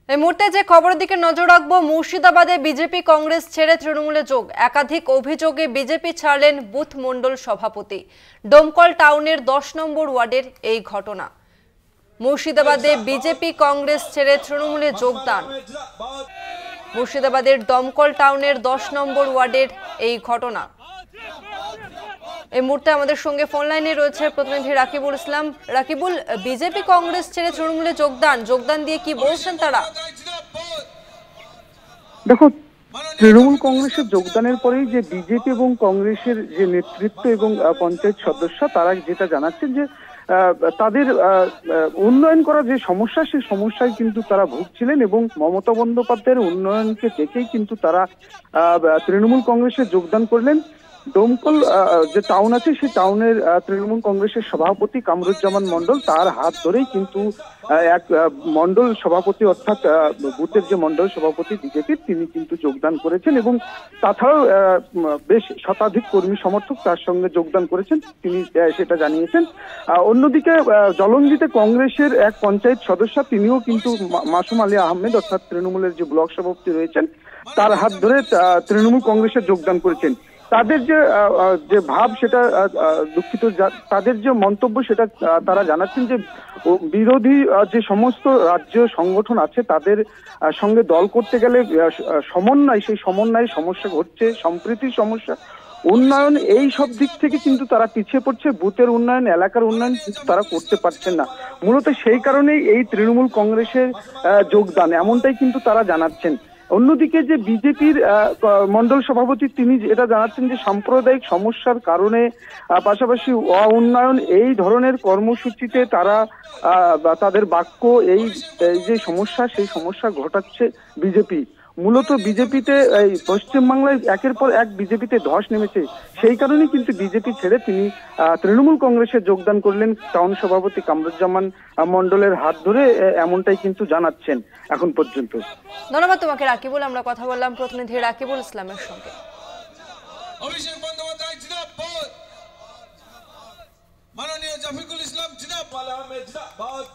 এই মুহূর্তে যে খবরের দিকে নজর রাখবো, মুর্শিদাবাদে বিজেপি কংগ্রেস ছেড়ে তৃণমূলে যোগ। একাধিক অভিযোগে বিজেপি ছাড়লেন বুথ মণ্ডল সভাপতি। ডোমকল টাউনের 10 নম্বর ওয়ার্ডের এই ঘটনা। মুর্শিদাবাদে বিজেপি কংগ্রেস ছেড়ে তৃণমূলে যোগদান। মুর্শিদাবাদের দমকল টাউনের 10 নম্বর ওয়ার্ডের এই ঘটনা। এই মুহূর্তে আমাদের সঙ্গে ফোন লাইনে রয়েছে প্রতিনিধি রাকিবুল ইসলাম। রাকিবুল, বিজেপি কংগ্রেস ছেড়ে তৃণমূলে যোগদান দিয়ে কি বলছেন তারা? দেখো, তৃণমূল কংগ্রেসের যোগদানের পরেই যে বিজেপি এবং কংগ্রেসের যে নেতৃত্ব এবং পঞ্চায়েত সদস্য তারা যেটা জানাচ্ছেন যে তাদের উন্নয়ন করার যে সমস্যা, সেই সমস্যায় কিন্তু তারা ভুগছিলেন এবং মমতা বন্দ্যোপাধ্যায়ের উন্নয়নকে দেখেই কিন্তু তারা তৃণমূল কংগ্রেসে যোগদান করলেন। ডোমকল যে টাউন আছে, সেই টাউনের তৃণমূল কংগ্রেসের সভাপতি কামরুজ্জামান মন্ডল, তার হাত ধরেই কিন্তু এক মন্ডল সভাপতি অর্থাৎ বুথের যে মন্ডল সভাপতি বিজেপির, তিনি কিন্তু যোগদান করেছেন এবং তাছাড়াও বেশ শতাধিক কর্মী সমর্থক তার সঙ্গে যোগদান করেছেন, তিনি সেটা জানিয়েছেন। অন্যদিকে জলঙ্গিতে কংগ্রেসের এক পঞ্চায়েত সদস্য, তিনিও কিন্তু মাসুম আলী আহমেদ অর্থাৎ তৃণমূলের যে ব্লক সভাপতি রয়েছেন, তার হাত ধরে তৃণমূল কংগ্রেসে যোগদান করেছেন। তাদের যে ভাব, সেটা দুঃখিত, তাদের যে মন্তব্য সেটা তারা জানাচ্ছেন যে বিরোধী যে সমস্ত রাজ্য সংগঠন আছে তাদের সঙ্গে দল করতে গেলে সমন্বয়, সেই সমন্বয়ে সমস্যা ঘটছে, সম্প্রীতির সমস্যা, উন্নয়ন, এই সব দিক থেকে কিন্তু তারা পিছিয়ে পড়ছে। বুথের উন্নয়ন, এলাকার উন্নয়ন কিন্তু তারা করতে পারছেন না। মূলত সেই কারণেই এই তৃণমূল কংগ্রেসের যোগদান, এমনটাই কিন্তু তারা জানাচ্ছেন। অন্যদিকে যে বিজেপির মন্ডল সভাপতি, তিনি এটা জানাচ্ছেন যে সাম্প্রদায়িক সমস্যার কারণে পাশাপাশি উন্নয়ন, এই ধরনের কর্মসূচিতে তারা তাদের বাক্য, এই যে সমস্যা, সেই সমস্যা ঘটাচ্ছে বিজেপি। মূলত বিজেপিতে এই পশ্চিমবাংলায় একের পর এক বিজেপিতে ধস নেমেছে, সেই কারণেই কিন্তু বিজেপি ছেড়ে তিনি তৃণমূল কংগ্রেসে যোগদান করলেন টাউন সভাপতি কামরুজ্জামান মন্ডলের হাত ধরে, এমনটাই কিন্তু জানাচ্ছেন এখন পর্যন্ত। ধন্যবাদ তোমাকে রাকিবুল। আমরা কথা বললাম প্রতিনিধি রাকিবুল ইসলামের সঙ্গে। অভিষেক বন্দ্যোপাধ্যায় জিন্দাবাদ, মাননীয় জাফিকুল ইসলাম জিন্দাবাদ, আহমেদ জিন্দাবাদ।